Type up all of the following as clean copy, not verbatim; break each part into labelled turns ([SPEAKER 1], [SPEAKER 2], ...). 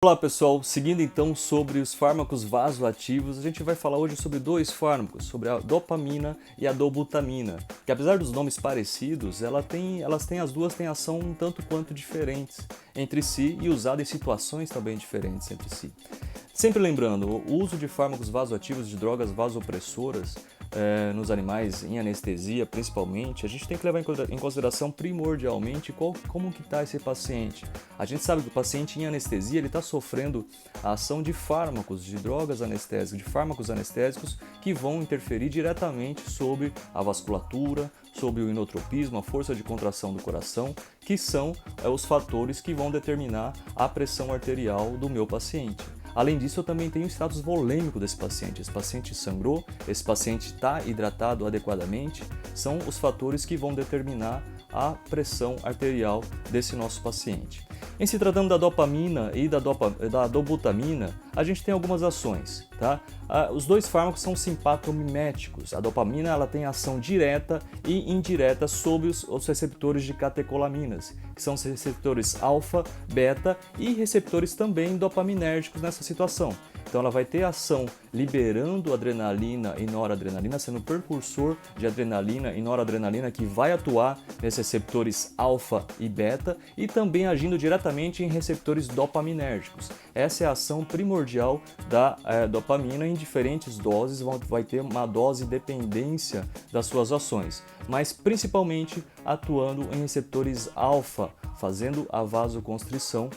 [SPEAKER 1] Olá pessoal, seguindo então sobre os fármacos vasoativos, a gente vai falar hoje sobre dois fármacos, sobre a dopamina e a dobutamina, que apesar dos nomes parecidos, as duas têm ação um tanto quanto diferentes entre si e usadas em situações também diferentes entre si. Sempre lembrando, o uso de fármacos vasoativos de drogas vasopressoras nos animais em anestesia principalmente, a gente tem que levar em consideração primordialmente como que está esse paciente. A gente sabe que o paciente em anestesia ele está sofrendo a ação de fármacos, de drogas anestésicas, de fármacos anestésicos que vão interferir diretamente sobre a vasculatura, sobre o inotropismo, a força de contração do coração, que são os fatores que vão determinar a pressão arterial do meu paciente. Além disso, eu também tenho o status volêmico desse paciente. Esse paciente sangrou, esse paciente está hidratado adequadamente, são os fatores que vão determinar a pressão arterial desse nosso paciente. Em se tratando da dopamina e da dobutamina, a gente tem algumas ações, tá? Os dois fármacos são simpatomiméticos. A dopamina ela tem ação direta e indireta sobre os receptores de catecolaminas, que são os receptores alfa, beta e receptores também dopaminérgicos nessa situação. Então ela vai ter ação liberando adrenalina e noradrenalina, sendo precursor de adrenalina e noradrenalina que vai atuar nesses receptores alfa e beta e também agindo diretamente em receptores dopaminérgicos. Essa é a ação primordial da dopamina em diferentes doses, vai ter uma dose dependência das suas ações, mas principalmente atuando em receptores alfa, fazendo a vasoconstrição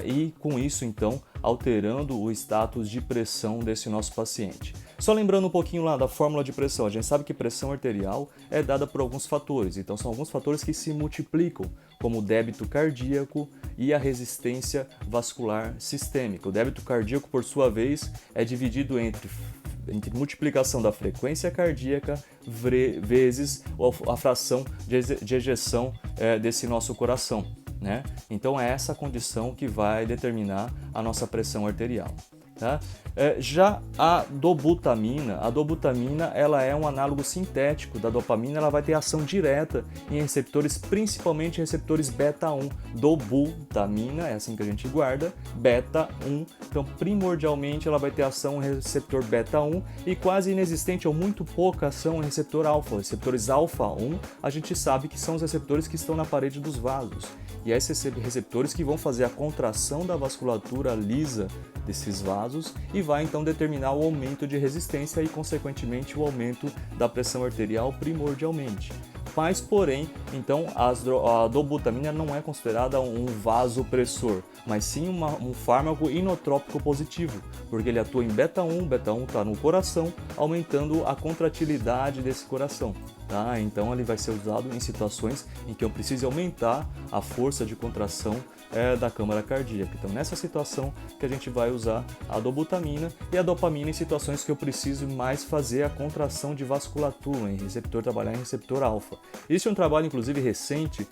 [SPEAKER 1] e com isso então alterando o status de pressão desse nosso paciente. Só lembrando um pouquinho lá da fórmula de pressão, a gente sabe que pressão arterial é dada por alguns fatores, então são alguns fatores que se multiplicam, como o débito cardíaco e a resistência vascular sistêmica. O débito cardíaco, por sua vez, é dividido entre multiplicação da frequência cardíaca vezes a fração de ejeção desse nosso coração, né? Então é essa condição que vai determinar a nossa pressão arterial. Tá? Já a dobutamina ela é um análogo sintético da dopamina, ela vai ter ação direta em receptores, principalmente receptores beta 1. Dobutamina, é assim que a gente guarda, beta 1, então primordialmente ela vai ter ação em receptor beta 1 e quase inexistente ou muito pouca ação em receptor alfa. Receptores alfa 1 a gente sabe que são os receptores que estão na parede dos vasos. E esses receptores que vão fazer a contração da vasculatura lisa desses vasos e vai então determinar o aumento de resistência e, consequentemente, o aumento da pressão arterial primordialmente. Mas, porém, então a dobutamina não é considerada um vasopressor, mas sim um fármaco inotrópico positivo, porque ele atua em beta 1 está no coração, aumentando a contratilidade desse coração. Tá? Então ele vai ser usado em situações em que eu preciso aumentar a força de contração da câmara cardíaca. Então nessa situação que a gente vai usar a dobutamina e a dopamina em situações que eu preciso mais fazer a contração de vasculatura, trabalhar em receptor alfa. Esse é um trabalho inclusive recente,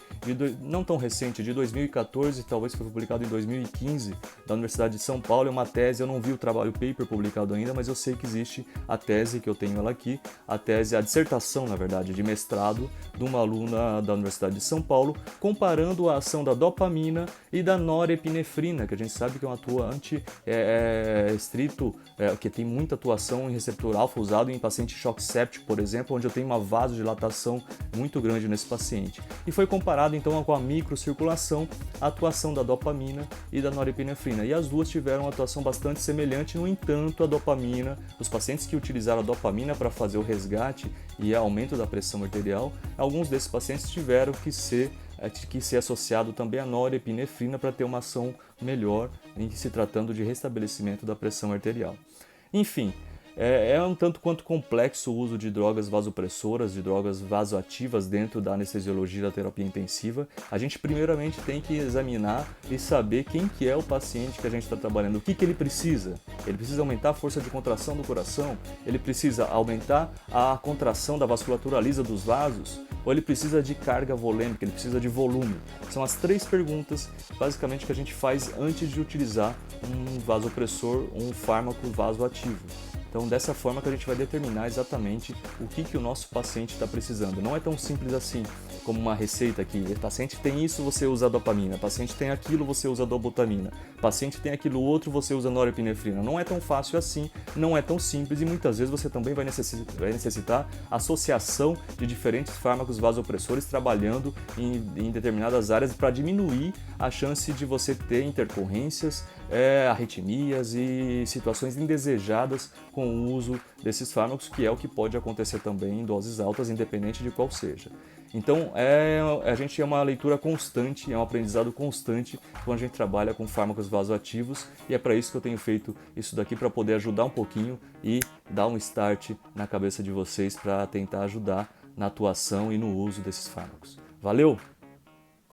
[SPEAKER 1] não tão recente, de 2014, talvez foi publicado em 2015, da Universidade de São Paulo. É uma tese, eu não vi o paper publicado ainda, mas eu sei que existe a tese, que eu tenho ela aqui, a dissertação, na verdade, de mestrado de uma aluna da Universidade de São Paulo, comparando a ação da dopamina e da norepinefrina, que a gente sabe que é um atuante que tem muita atuação em receptor alfa, usado em paciente choque séptico, por exemplo, onde eu tenho uma vasodilatação muito grande nesse paciente. E foi comparado então com a microcirculação, a atuação da dopamina e da norepinefrina. E as duas tiveram uma atuação bastante semelhante, no entanto, a dopamina, os pacientes que utilizaram a dopamina para fazer o resgate e aumento da pressão arterial, alguns desses pacientes tiveram que ser associado também a norepinefrina para ter uma ação melhor em se tratando de restabelecimento da pressão arterial. Enfim, é um tanto quanto complexo o uso de drogas vasopressoras, de drogas vasoativas dentro da anestesiologia da terapia intensiva. A gente primeiramente tem que examinar e saber quem que é o paciente que a gente está trabalhando, o que ele precisa. Ele precisa aumentar a força de contração do coração? Ele precisa aumentar a contração da vasculatura lisa dos vasos? Ou ele precisa de carga volêmica, ele precisa de volume? São as três perguntas, basicamente, que a gente faz antes de utilizar um vasopressor, um fármaco vasoativo. Então, dessa forma que a gente vai determinar exatamente o que o nosso paciente está precisando. Não é tão simples assim. como uma receita aqui. O paciente tem isso, você usa a dopamina. O paciente tem aquilo, você usa a dobutamina. O paciente tem aquilo outro, você usa a norepinefrina. Não é tão fácil assim, não é tão simples e muitas vezes você também vai necessitar associação de diferentes fármacos vasopressores trabalhando em determinadas áreas para diminuir a chance de você ter intercorrências, arritmias e situações indesejadas com o uso desses fármacos, que é o que pode acontecer também em doses altas, independente de qual seja. Então, a gente é uma leitura constante, é um aprendizado constante quando a gente trabalha com fármacos vasoativos e é para isso que eu tenho feito isso daqui, para poder ajudar um pouquinho e dar um start na cabeça de vocês para tentar ajudar na atuação e no uso desses fármacos. Valeu!